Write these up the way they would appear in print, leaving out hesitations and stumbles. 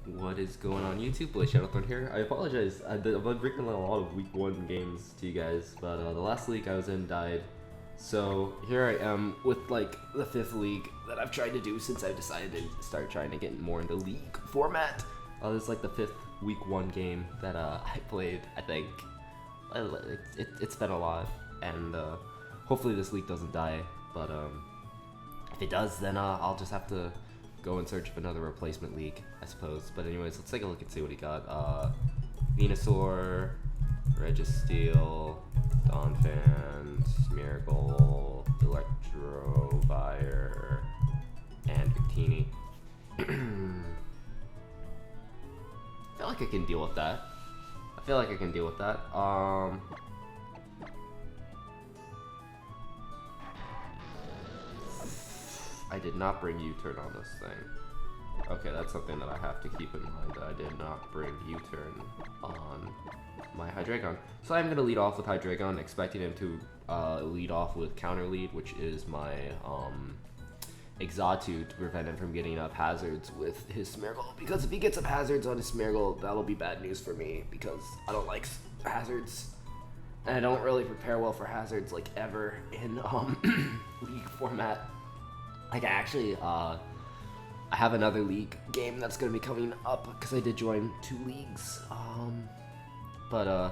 What is going on YouTube? Blade Shadowthorn here. I apologize. I've been bringing a lot of week 1 games to you guys, but the last league I was in died. So here I am with like the 5th league that I've tried to do since I've decided to start trying to get more into league format. This is like the 5th week 1 game that I played. I think it's been a lot, and hopefully this league doesn't die. But if it does, then I'll just have to go in search of another replacement league, I suppose. But anyways, let's take a look and see what he got. Venusaur, Registeel, Donphan, Smeargle, Electivire, and Victini. I feel like I can deal with that. I did not bring U-turn on this thing. Okay, that's something that I have to keep in mind. I did not bring U-turn on my Hydreigon. So I'm going to lead off with Hydreigon, expecting him to lead off with Counter Lead, which is my Exatu, to prevent him from getting up hazards with his Smeargle. Because if he gets up hazards on his Smeargle, that'll be bad news for me, because I don't like hazards. And I don't really prepare well for hazards, like, ever in league format. Like, I have another league game that's going to be coming up, because I did join 2 leagues. But I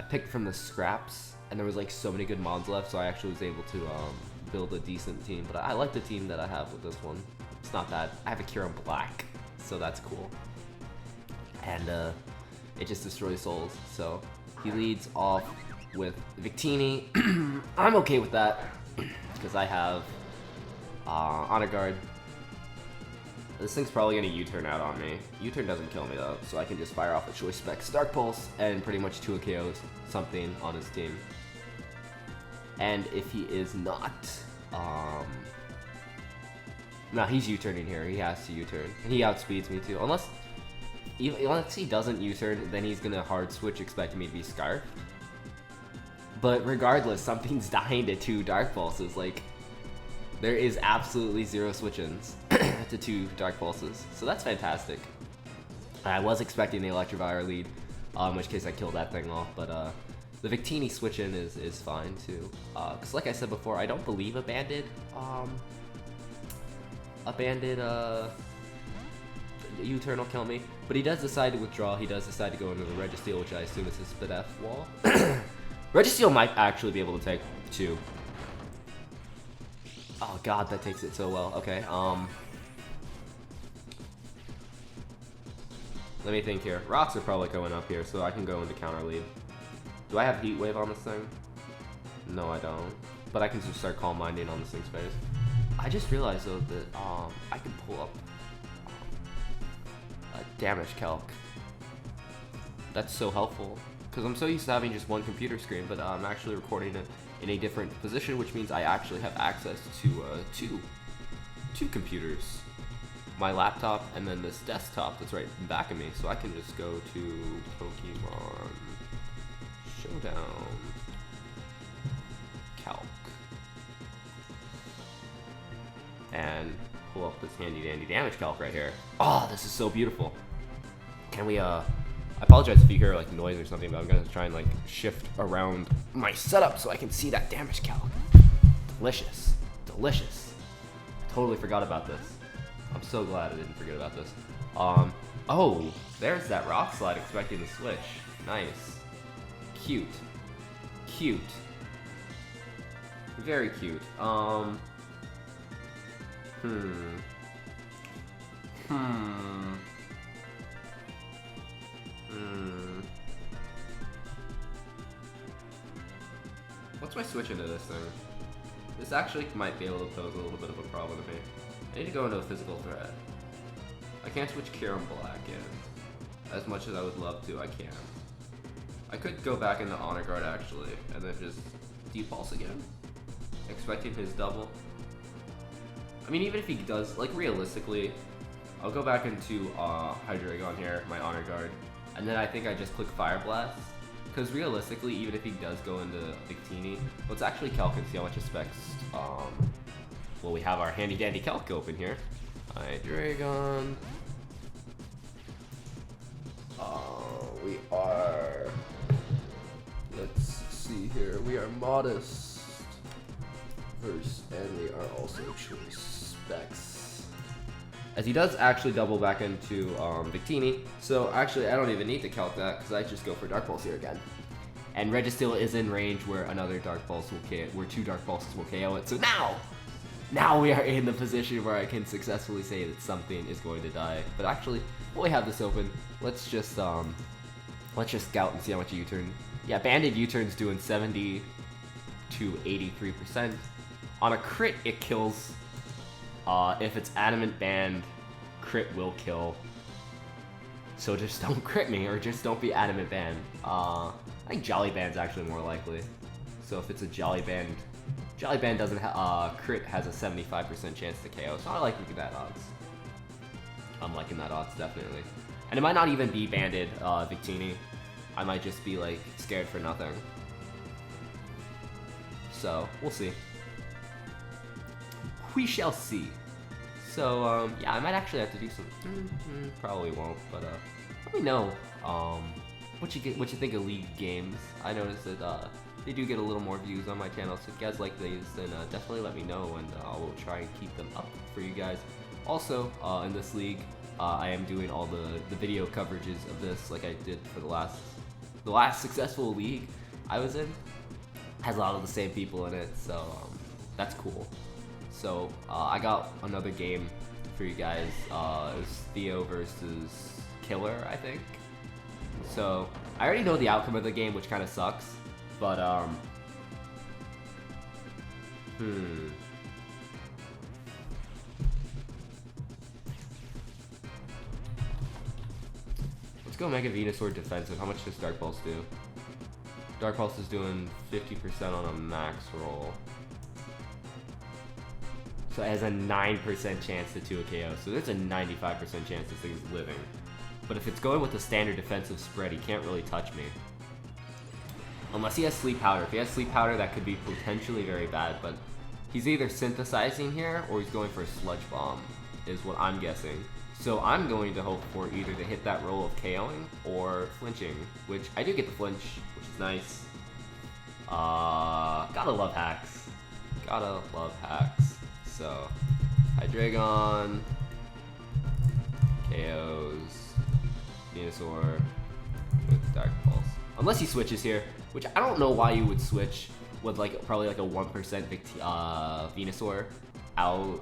picked from the scraps, and there was, like, so many good mods left, so I actually was able to build a decent team. But I like the team that I have with this one. It's not bad. I have a Kieran Black, so that's cool. And it just destroys souls, so he leads off with Victini. I'm okay with that, because I have Honor Guard. This thing's probably gonna U-turn out on me. U-turn doesn't kill me though, so I can just fire off a Choice Specs, Dark Pulse, and pretty much 2 KOs something on his team. And if he is not, no, he's U-turning here. He has to U-turn. He outspeeds me too. Unless he doesn't U-turn, then he's gonna hard switch, expecting me to be Scarfed. But regardless, something's dying to 2 Dark Pulses. Like, there is absolutely 0 switch-ins to 2 Dark Pulses, so that's fantastic. I was expecting the Electivire lead, in which case I killed that thing off, but the Victini switch-in is fine too. Because like I said before, I don't believe a banded U-turn will kill me, but he does decide to withdraw. He does decide to go into the Registeel, which I assume is his Spadef wall. Registeel might actually be able to take 2. Oh god, that takes it so well. Okay, let me think here. Rocks are probably going up here, so I can go into Counter Lead. Do I have Heat Wave on this thing? No, I don't. But I can just start Calm Minding on this thing's face. I just realized, though, that I can pull up a Damage Calc. That's so helpful. Because I'm so used to having just 1 computer screen, but I'm actually recording it in a different position, which means I actually have access to two computers. My laptop and then this desktop that's right in back of me. So I can just go to Pokemon Showdown Calc and pull up this handy dandy Damage Calc right here. Oh, this is so beautiful. Can we I apologize if you hear like noise or something, but I'm gonna try and like shift around my setup so I can see that Damage Calc. Delicious, delicious. Totally forgot about this. I'm so glad I didn't forget about this. Oh, there's that Rock Slide expecting the switch. Nice, cute, cute, very cute. What's my switch into this thing? This actually might be able to pose a little bit of a problem to me. I need to go into a physical threat. I can't switch Kieran Black in. As much as I would love to, I can't. I could go back into Honor Guard actually, and then just Depulse again. Expecting his double. I mean, even if he does, like realistically, I'll go back into Hydreigon here, my Honor Guard, and then I think I just click Fire Blast. Because realistically, even if he does go into Victini, let's actually calc and see how much it specs. Well, we have our handy dandy calc open here. Hydreigon. we are modest. First, and we are also choice specs. As he does actually double back into Victini, so actually I don't even need to count that because I just go for Dark Pulse here again. And Registeel is in range where another Dark Pulse will KO, where 2 Dark Pulses will KO it. So now we are in the position where I can successfully say that something is going to die. But actually, while we have this open, let's just scout and see how much a U-turn. Yeah, banded U-turn's doing 70 to 83%. On a crit, it kills. If it's adamant band, crit will kill. So just don't crit me, or just don't be adamant band. I think Jolly Band's actually more likely. So if it's a Jolly Band doesn't crit has a 75% chance to KO. So I like that odds. I'm liking that odds definitely. And it might not even be banded Victini. I might just be like scared for nothing. So we'll see. We shall see. So yeah, I might actually have to do some. Probably won't, but let me know what you think of League games. I noticed that they do get a little more views on my channel, so if you guys like these, then definitely let me know, and I will try and keep them up for you guys. Also, in this league, I am doing all the video coverages of this, like I did for the last successful league I was in. Has a lot of the same people in it, so that's cool. So I got another game for you guys. It was Theo versus Killer, I think. So I already know the outcome of the game, which kind of sucks. But let's go Mega Venusaur defensive. How much does Dark Pulse do? Dark Pulse is doing 50% on a max roll. So it has a 9% chance to 2 KO. So there's a 95% chance this thing's living. But if it's going with the standard defensive spread, he can't really touch me. Unless he has Sleep Powder. If he has Sleep Powder, that could be potentially very bad. But he's either synthesizing here, or he's going for a Sludge Bomb, is what I'm guessing. So I'm going to hope for either to hit that roll of KOing or flinching, which I do get the flinch, which is nice. Gotta love hacks. Gotta love hacks. So, Hydreigon, KOs, Venusaur with Dark Pulse. Unless he switches here, which I don't know why you would switch with probably like a 1% Venusaur out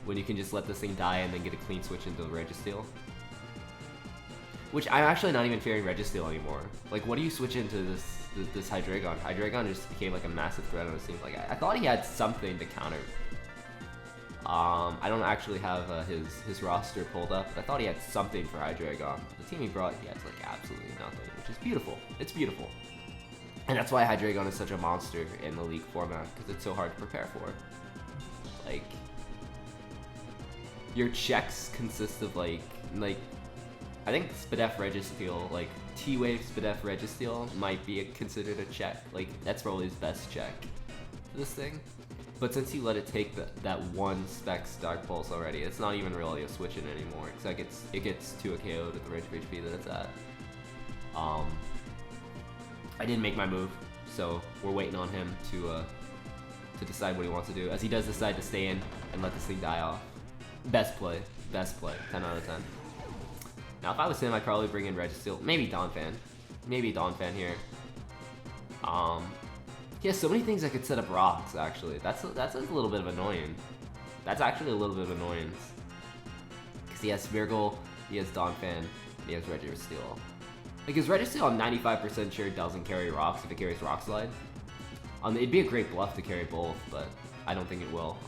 when you can just let this thing die and then get a clean switch into Registeel. Which I'm actually not even fearing Registeel anymore. Like, what do you switch into this Hydreigon? Hydreigon just became like a massive threat on the team. Like, I thought he had something to counter. I don't actually have his roster pulled up, but I thought he had something for Hydreigon. The team he brought, he has like absolutely nothing, which is beautiful. It's beautiful. And that's why Hydreigon is such a monster in the league format, because it's so hard to prepare for. Like, your checks consist of like I think Spadef Registeel, like T-Wave Spadef Registeel might be considered a check. Like, that's probably his best check for this thing. But since he let it take that one Specs Dark Pulse already, it's not even really a switch in anymore. It's like it gets to a KO to the range of HP that it's at. I didn't make my move, so we're waiting on him to decide what he wants to do. As he does decide to stay in and let this thing die off. Best play, 10 out of 10. Now if I was him, I'd probably bring in Registeel, maybe Donphan here. He has so many things that could set up rocks, actually. That's a little bit of annoying. That's actually a little bit of annoyance. Because he has Smeargle, he has Donphan, and he has Registeel. Like, his Registeel, I'm 95% sure doesn't carry rocks if it carries Rock Slide. It'd be a great bluff to carry both, but I don't think it will.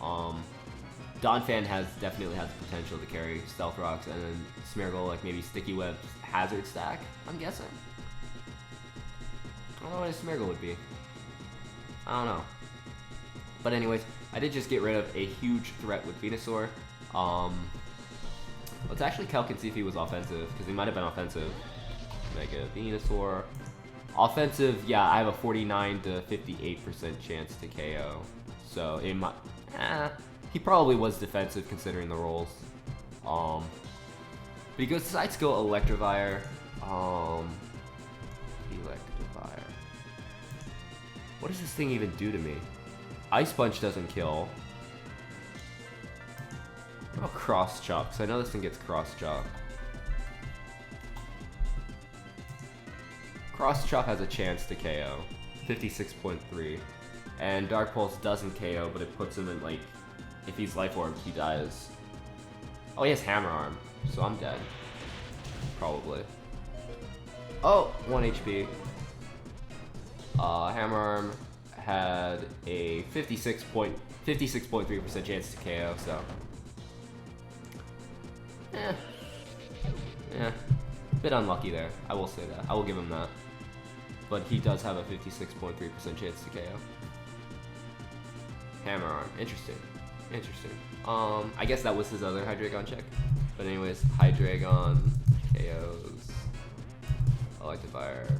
Donphan definitely has the potential to carry Stealth Rocks, and then Smeargle, like maybe Sticky Web Hazard Stack, I'm guessing. I don't know what a Smeargle would be. I don't know. But anyways, I did just get rid of a huge threat with Venusaur. Let's actually calc and see if he was offensive, because he might have been offensive. Mega Venusaur. Offensive, yeah, I have a 49 to 58% chance to KO. So it might, he probably was defensive considering the rolls. But he goes to side skill Electivire. Electivire. What What does this thing even do to me? Ice Punch doesn't kill. What about Cross Chop? Because I know this thing gets Cross Chop. Cross Chop has a chance to KO. 56.3. And Dark Pulse doesn't KO, but it puts him in, like, if he's Life Orbed, he dies. Oh, he has Hammer Arm, so I'm dead. Probably. Oh, 1 HP. Hammer Arm had a 56.3% chance to KO, so. Yeah. Bit unlucky there, I will say that. I will give him that. But he does have a 56.3% chance to KO. Hammer Arm, interesting. I guess that was his other Hydreigon check. But anyways, Hydreigon KOs Electivire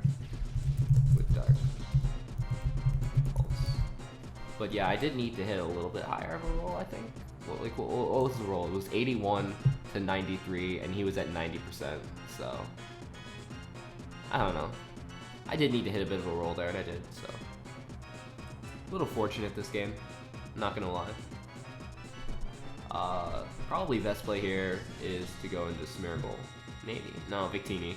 with Dark Pulse. But yeah, I did need to hit a little bit higher of a roll, I think. What was the roll? It was 81 to 93, and he was at 90%, so I don't know. I did need to hit a bit of a roll there, and I did, so. A little fortunate this game, not gonna lie. Probably best play here is to go into Smeargle. Maybe. No, Victini.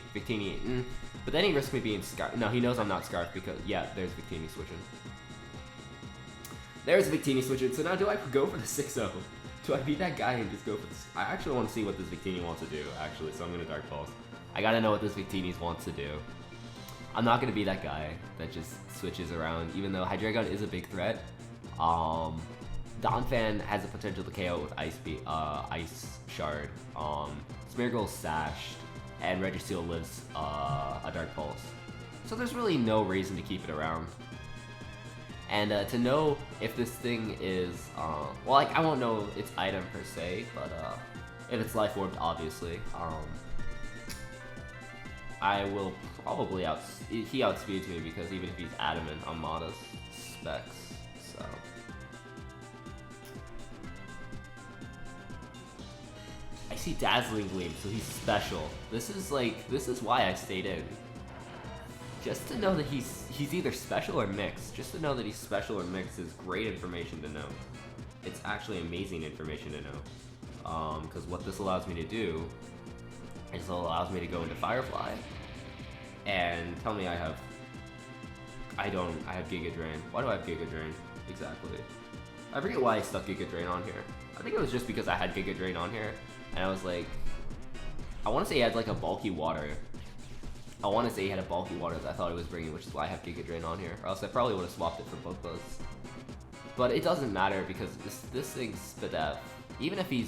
But then he risks me being Scarf. No, he knows I'm not Scarf because, yeah, there's Victini switching. There's Victini switching, so now do I go for the 6-0? Do I beat that guy and just go for this? I actually want to see what this Victini wants to do, actually, so I'm going to Dark Pulse. I gotta know what this Victini wants to do. I'm not going to be that guy that just switches around, even though Hydreigon is a big threat. Donphan has the potential to KO with Ice Shard. Smeargle's sashed, and Registeel lives a Dark Pulse. So there's really no reason to keep it around. And to know if this thing is, well, like, I won't know its item per se, but if it's Life Orbed, obviously, I will probably he outspeeds me because even if he's Adamant, I'm Modest Specs, so. I see Dazzling Gleam, so he's special. This is why I stayed in. Just to know that he's either special or mixed. Just to know that he's special or mixed is great information to know. It's actually amazing information to know. Because what this allows me to do is it allows me to go into Firefly and tell me I have Giga Drain. Why do I have Giga Drain? Exactly. I forget why I stuck Giga Drain on here. I think it was just because I had Giga Drain on here, and I was like, I want to say he had like a bulky water. I want to say he had a bulky water that I thought he was bringing, which is why I have Giga Drain on here. Or else I probably would have swapped it for both those. But it doesn't matter because this thing's Spadef. Even if he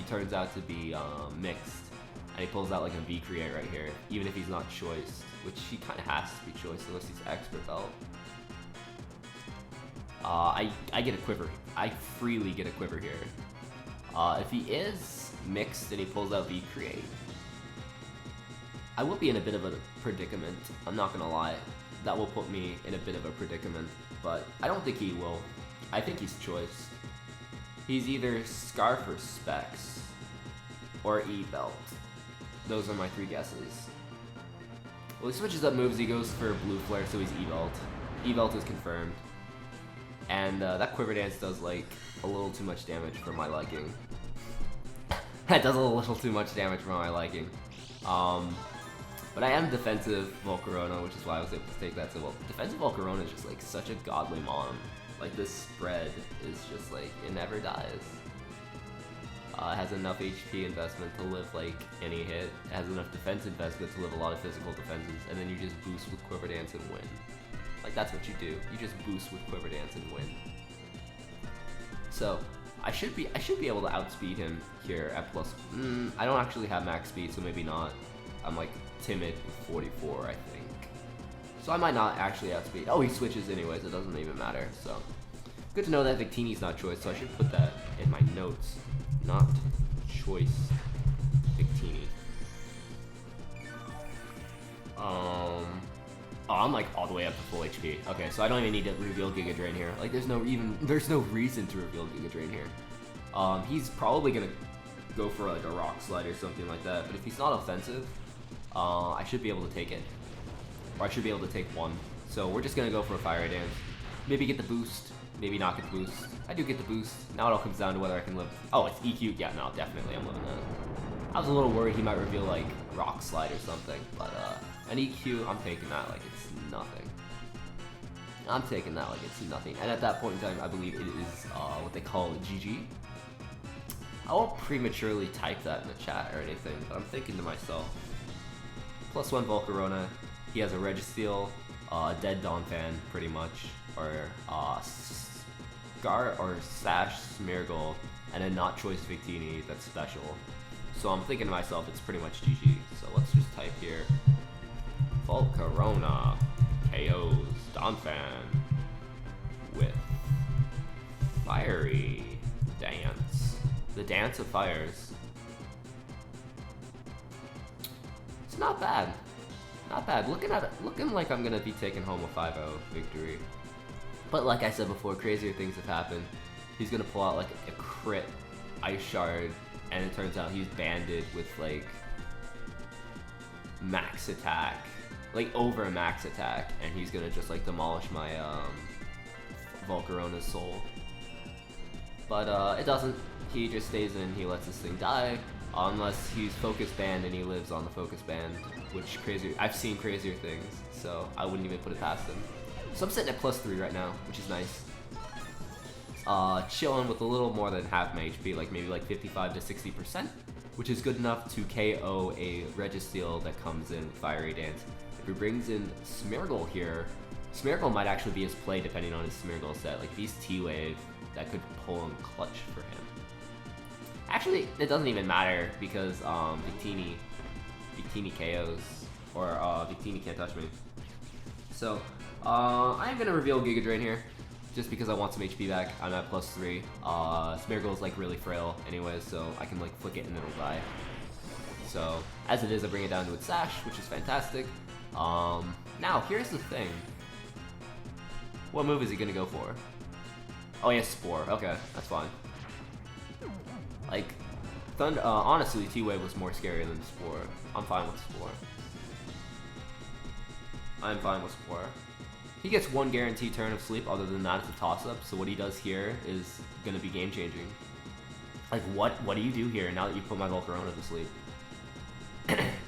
turns out to be mixed, and he pulls out like a V-Create right here, even if he's not choiced, which he kind of has to be choiced unless he's Expert Belt. I get a Quiver. I freely get a Quiver here. If he is mixed and he pulls out V-Create, I will be in a bit of a predicament. I'm not gonna lie. That will put me in a bit of a predicament, but I don't think he will. I think he's choiced. He's either Scarf or Specs, or E-Belt. Those are my three guesses. Well, he switches up moves. He goes for Blue Flare, so he's E-Belt. E-Belt is confirmed. And that Quiver Dance does like a little too much damage for my liking. That does a little too much damage for my liking. But I am defensive Volcarona, which is why I was able to take that so well. Defensive Volcarona is just like such a godly mon. Like this spread is just like, it never dies. It has enough HP investment to live like any hit. It has enough defense investment to live a lot of physical defenses, and then you just boost with Quiver Dance and win. Like that's what you do. You just boost with Quiver Dance and win. So I should be able to outspeed him here at plus. I don't actually have max speed, so maybe not. I'm like timid with 44, I think. So I might not actually outspeed. Oh, he switches anyways. It doesn't even matter. So good to know that Victini's not choice. So I should put that in my notes. Not choice Victini. Oh, I'm like all the way up to full HP. Okay, so I don't even need to reveal Giga Drain here. Like there's no reason to reveal Giga Drain here. He's probably gonna go for like a Rock Slide or something like that. But if he's not offensive, I should be able to take it. Or I should be able to take one. So we're just gonna go for a Fire Dance. Maybe get the boost, maybe not get the boost. I do get the boost. Now it all comes down to whether I can live. Oh, it's EQ. Yeah, no, definitely I'm living that. I was a little worried he might reveal like Rock Slide or something, but an EQ, I'm taking that like it's nothing. I'm taking that like it's nothing. And at that point in time, I believe it is what they call GG. I won't prematurely type that in the chat or anything, but I'm thinking to myself, +1 Volcarona, he has a Registeel, Dead Donphan, pretty much, or Scar or Sash Smeargle, and a not choice Victini that's special. So I'm thinking to myself, it's pretty much GG. So let's just type here, Volcarona KOs Donphan with Fiery Dance. The Dance of Fires. It's not bad. Not bad. Looking like I'm gonna be taking home a 5-0 victory. But like I said before, crazier things have happened. He's gonna pull out like a crit Ice Shard, and it turns out he's banded with like max attack, like over max attack, and he's gonna just like demolish my Volcarona's soul. But it doesn't. He just stays in, he lets this thing die, unless he's focus banned and he lives on the focus band, which I've seen crazier things, so I wouldn't even put it past him. So I'm sitting at +3 right now, which is nice. Chilling with a little more than half my HP, like maybe like 55 to 60%, which is good enough to KO a Registeel that comes in with Fiery Dance. If he brings in Smeargle here, Smeargle might actually be his play depending on his Smeargle set. Like if he's T-Wave, that could pull him clutch for him. Actually, it doesn't even matter because Victini KOs, or Victini can't touch me. So I am gonna reveal Giga Drain here, just because I want some HP back. I'm at +3. Smeargle is like really frail anyways, so I can like flick it and it'll die. So as it is, I bring it down to its Sash, which is fantastic. Now here's the thing. What move is he gonna go for? Oh, he has Spore. Okay, that's fine. Like, honestly, T-Wave was more scary than Spore. I'm fine with Spore. I'm fine with Spore. He gets one guaranteed turn of sleep, other than that it's a toss-up, so what he does here is gonna be game-changing. Like, what do you do here now that you put my Volcarona to sleep?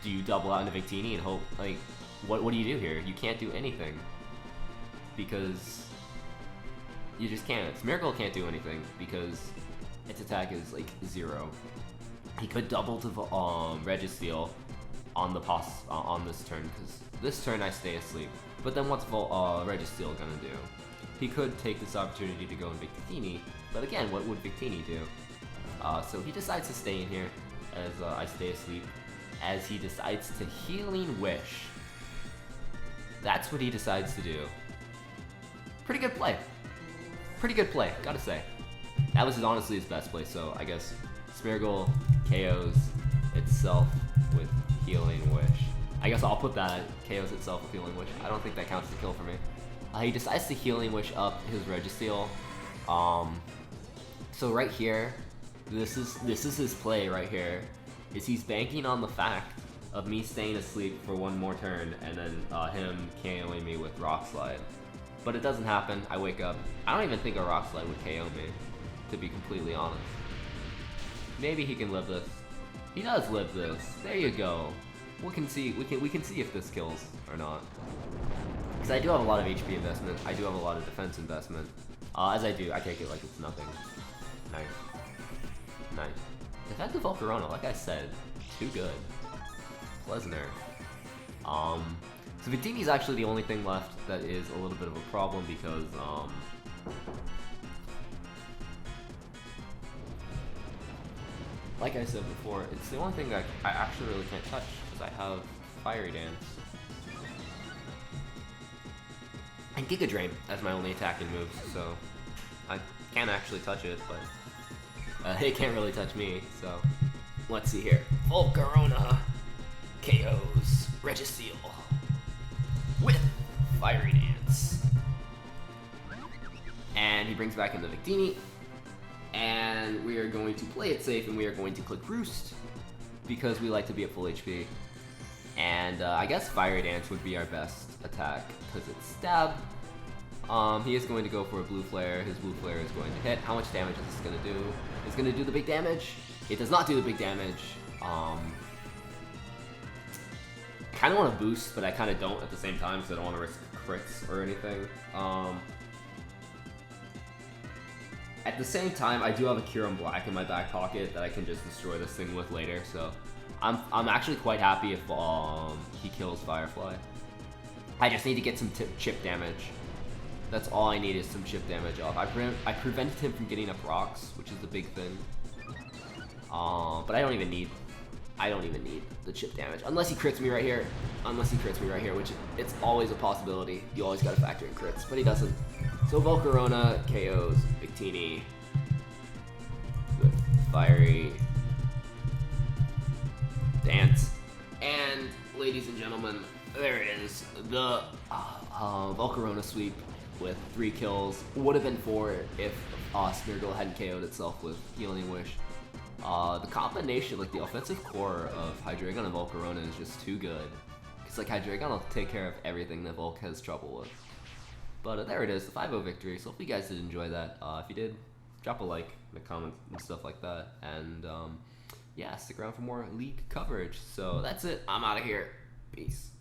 Do you double out into Victini and hope, like, what do you do here? You can't do anything. Because you just can't. Smeargle can't do anything, because its attack is like 0. He could double to Registeel on the on this turn, because this turn I stay asleep. But then what's Registeel gonna do? He could take this opportunity to go in Victini, but again, what would Victini do? So he decides to stay in here as I stay asleep, as he decides to Healing Wish. That's what he decides to do. Pretty good play. Pretty good play, gotta say. That was honestly his best play, so I guess Smeargle KOs itself with Healing Wish. I guess I'll put that, KOs itself with Healing Wish. I don't think that counts as a kill for me. He decides to Healing Wish up his Registeel. So right here, this is his play right here, is he's banking on the fact of me staying asleep for one more turn and then him KOing me with Rock Slide. But it doesn't happen. I wake up. I don't even think a Rock Slide would KO me, to be completely honest. Maybe he can live this. He does live this. There you go. We can see if this kills or not. Because I do have a lot of HP investment. I do have a lot of defense investment. As I do, I take it like it's nothing. Nice. Nice. Defensive Volcarona, like I said, too good. Pleasner. So Victini is actually the only thing left that is a little bit of a problem because like I said before, it's the only thing that I actually really can't touch because I have Fiery Dance. And Giga Drain as my only attacking moves, so I can't actually touch it, but it can't really touch me, so let's see here. Volcarona KOs Registeel with Fiery Dance. And he brings back in the Victini, and we are going to play it safe, and we are going to click Roost, because we like to be at full HP. And I guess Fiery Dance would be our best attack, because it's Stab. He is going to go for a blue flare. His blue flare is going to hit. How much damage is this going to do? It's going to do the big damage. It does not do the big damage. Kind of want to boost, but I kind of don't at the same time because I don't want to risk crits or anything. At the same time, I do have a Cure on Black in my back pocket that I can just destroy this thing with later. So I'm actually quite happy if he kills Firefly. I just need to get some chip damage. That's all I need is some chip damage off. I prevented him from getting up rocks, which is the big thing. But I don't even need the chip damage. Unless he crits me right here. Which it's always a possibility. You always gotta factor in crits, but he doesn't. So Volcarona KOs Victini with Fiery Dance. And ladies and gentlemen, there it is. The Volcarona sweep with 3 kills. Would have been 4 if Smeargle hadn't KO'd itself with Healing Wish. The combination, like the offensive core of Hydreigon and Volcarona is just too good. It's like Hydreigon will take care of everything that Volk has trouble with. But there it is, the 5-0 victory. So hope you guys did enjoy that. If you did, drop a like, make a comment, and stuff like that. And yeah, stick around for more league coverage. So that's it. I'm out of here. Peace.